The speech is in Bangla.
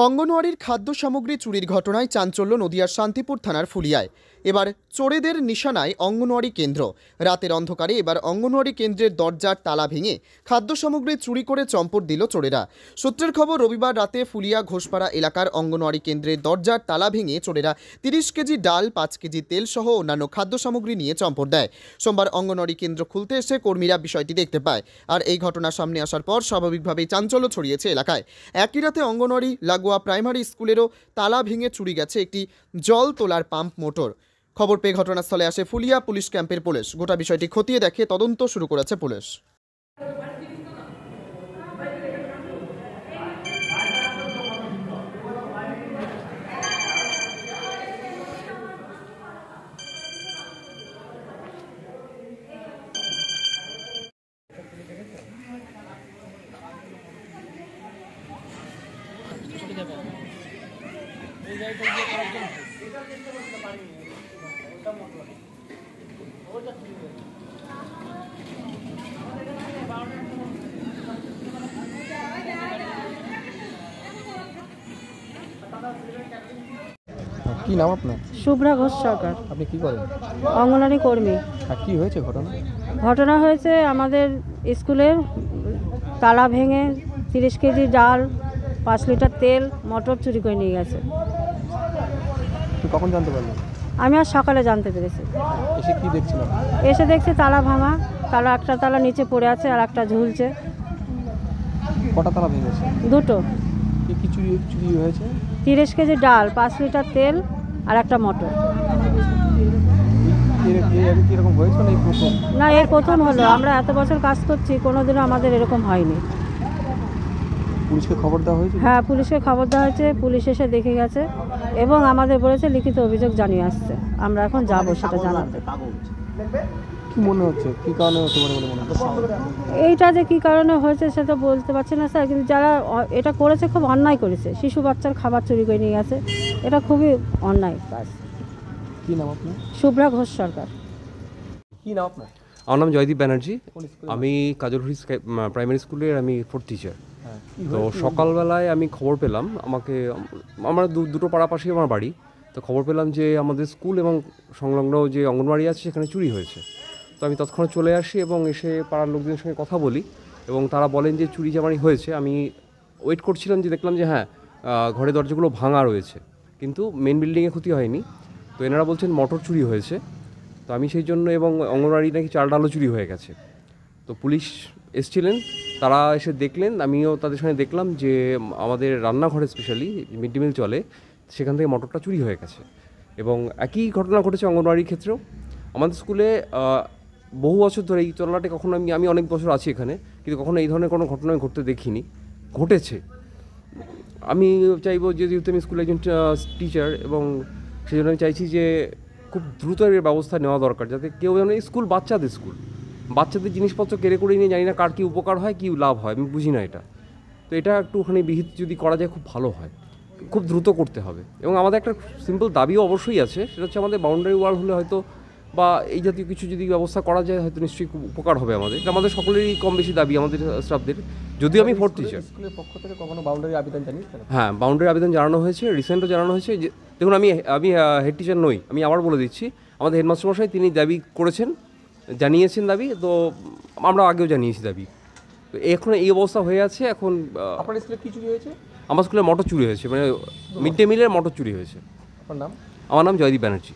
অঙ্গনওয়াড়ির খাদ্য সামগ্রী চুরির ঘটনায় চাঞ্চল্য নদিয়ার শান্তিপুর থানার ফুলিয়ায়। এবার চোরেদের নিশানায় অঙ্গনওয়াড়ি কেন্দ্র। রাতের অন্ধকারে এবার অঙ্গনওয়াড়ি কেন্দ্রের দরজার তালা ভেঙে খাদ্য সামগ্রী চুরি করে চম্পট দিল চোরেরা। সূত্রের খবর, রবিবার রাতে ফুলিয়া ঘোষপাড়া এলাকার অঙ্গনওয়াড়ি কেন্দ্রের দরজার তালা ভেঙে চোরেরা 30 কেজি ডাল, 5 কেজি তেল সহ অন্যান্য খাদ্য সামগ্রী নিয়ে চম্পট দেয়। সোমবার অঙ্গনওয়াড়ি কেন্দ্র খুলতে এসে কর্মীরা বিষয়টি দেখতে পায়। আর এই ঘটনা সামনে আসার পর স্বাভাবিকভাবেই চাঞ্চল্য ছড়িয়েছে এলাকায়। একই রাতে অঙ্গনওয়াড়ি লাগোয়া প্রাইমারি স্কুলেরও তালা ভেঙে চুরি গেছে একটি জল তোলার পাম্প মোটর। খবর পেয়ে ঘটনাস্থলে আসে ফুলিয়া পুলিশ ক্যাম্পের পুলিশ। গোটা বিষয়টি খতিয়ে দেখে তদন্ত শুরু করেছে পুলিশ। কি নাম আপনার? শুভ্রা ঘোষ সরকার। আপনি কি করেন? অঙ্গনওয়াড়ি কর্মী। আর কি হয়েছে ঘটনা? ঘটনা হয়েছে আমাদের স্কুলের তালা ভেঙে 30 কেজি ডাল, 5 লিটার তেল, মটর চুরি করে নিয়ে গেছে। তুই কখন জানতে পারলেন? আমি আজ সকালে জানতে পেরেছি। এসে কি দেখছিলাম? এসে দেখছি তালা ভাঙা, একটা তালা নিচে পড়ে আছে আর একটা ঝুলছে। কটা তালা ভেঙেছে? দুটো। কি কি চুরি হয়েছে? 30 কেজি ডাল, 5 লিটার তেল আর একটা মটর। এরকম হয়েছে না এই প্রথম? না, এর প্রথম হলো। আমরা এত বছর কাজ করছি, কোনোদিনও আমাদের এরকম হয়নি। পুলিশকে খবর দেওয়া হয়েছে? হ্যাঁ, পুলিশকে খবর দেওয়া হয়েছে। পুলিশ এসে দেখে গেছে এবং আমাদের বলেছে লিখিত অভিযোগ জানিয়ে আসছে। আমরা এখন যাবো সেটা জানাতে। কি মনে হচ্ছে, কি কারণে হতে পারে বলে মনে হচ্ছে? এইটা যে কী কারণে হয়েছে সেটা বলতে পারছি না স্যার, কিন্তু যারা এটা করেছে খুব অন্যায় করেছে। শিশু বাচ্চার খাবার চুরি করে নিয়ে গেছে, এটা খুবই অন্যায় কাজ। কি নাম আপনার? শুভ্রা ঘোষ সরকার। কি নাম আপনার? আমার নাম জয়দীপ ব্যানার্জি। আমি কাজলহরি প্রাইমারি স্কুলের আমি 4th টিচার। তো সকালবেলায় আমি খবর পেলাম, আমার দুটো পাড়াপাশি আমার বাড়ি। তো খবর পেলাম যে আমাদের স্কুল এবং সংলগ্ন যে অঙ্গনওয়াড়ি আছে সেখানে চুরি হয়েছে। তো আমি তৎক্ষণাৎ চলে আসি এবং এসে পাড়ার লোকদের সঙ্গে কথা বলি এবং তারা বলেন যে চুরি জামারি হয়েছে। আমি ওয়েট করছিলাম, যে দেখলাম যে হ্যাঁ, ঘরের দরজাগুলো ভাঙা রয়েছে, কিন্তু মেন বিল্ডিংয়ে ক্ষতি হয়নি। তো এনারা বলছেন মোটর চুরি হয়েছে। তো আমি সেই জন্য, এবং অঙ্গনওয়াড়ি নাকি চাল ডালও চুরি হয়ে গেছে। তো পুলিশ এসছিলেন, তারা এসে দেখলেন, আমিও তাদের সঙ্গে দেখলাম যে আমাদের রান্নাঘরে স্পেশালি মিড ডে মিল চলে, সেখান থেকে মোটরটা চুরি হয়ে গেছে। এবং একই ঘটনা ঘটেছে অঙ্গনওয়াড়ির ক্ষেত্রেও। আমাদের স্কুলে বহু বছর ধরে এই চলাটা কখনো আমি অনেক বছর আছি এখানে, কিন্তু কখনো এই ধরনের কোনো ঘটনা আমি ঘটতে দেখিনি। ঘটেছে। আমি চাইবো যে, যেহেতু আমি স্কুলে একজন টিচার, এবং সেই জন্য আমি চাইছি যে খুব দ্রুত এর ব্যবস্থা নেওয়া দরকার, যাতে কেউ যেন বাচ্চাদের জিনিসপত্র কেড়ে করে নিয়ে, জানি না কার কী উপকার হয়, কী লাভ হয়, আমি বুঝি না এটা। তো এটা একটুখানি বিহিত যদি করা যায় খুব ভালো হয়, খুব দ্রুত করতে হবে। এবং আমাদের একটা সিম্পল দাবিও অবশ্যই আছে, সেটা হচ্ছে আমাদের বাউন্ডারি ওয়াল হলে হয়তো, বা এই জাতীয় কিছু যদি ব্যবস্থা করা যায়, হয়তো নিশ্চয়ই খুব উপকার হবে আমাদের। এটা আমাদের সকলেরই কম বেশি দাবি, আমাদের স্টাফদের। যদিও আমি 4th টিচার। স্কুলের পক্ষ থেকে কখনো বাউন্ডারি আবেদন জানিয়েছেন? হ্যাঁ, বাউন্ডারি আবেদন জানানো হয়েছে, রিসেন্টও জানানো হয়েছে। যে দেখুন, আমি হেড টিচার নই, আমি আবার বলে দিচ্ছি, আমাদের হেডমাস্টার মশাই তিনি দাবি করেছেন, জানিয়েছেন দাবি, তো আমরা আগেও জানিয়েছি দাবি। তো এখন এই অবস্থা হয়ে আছে। এখন আপনার স্কুলে কি চুরি হয়েছে? আমার স্কুলে মোটর চুরি হয়েছে, মানে মিড ডে মিলের মোটর চুরি হয়েছে। আপনার নাম? আমার নাম জয়দীপ ব্যানার্জি।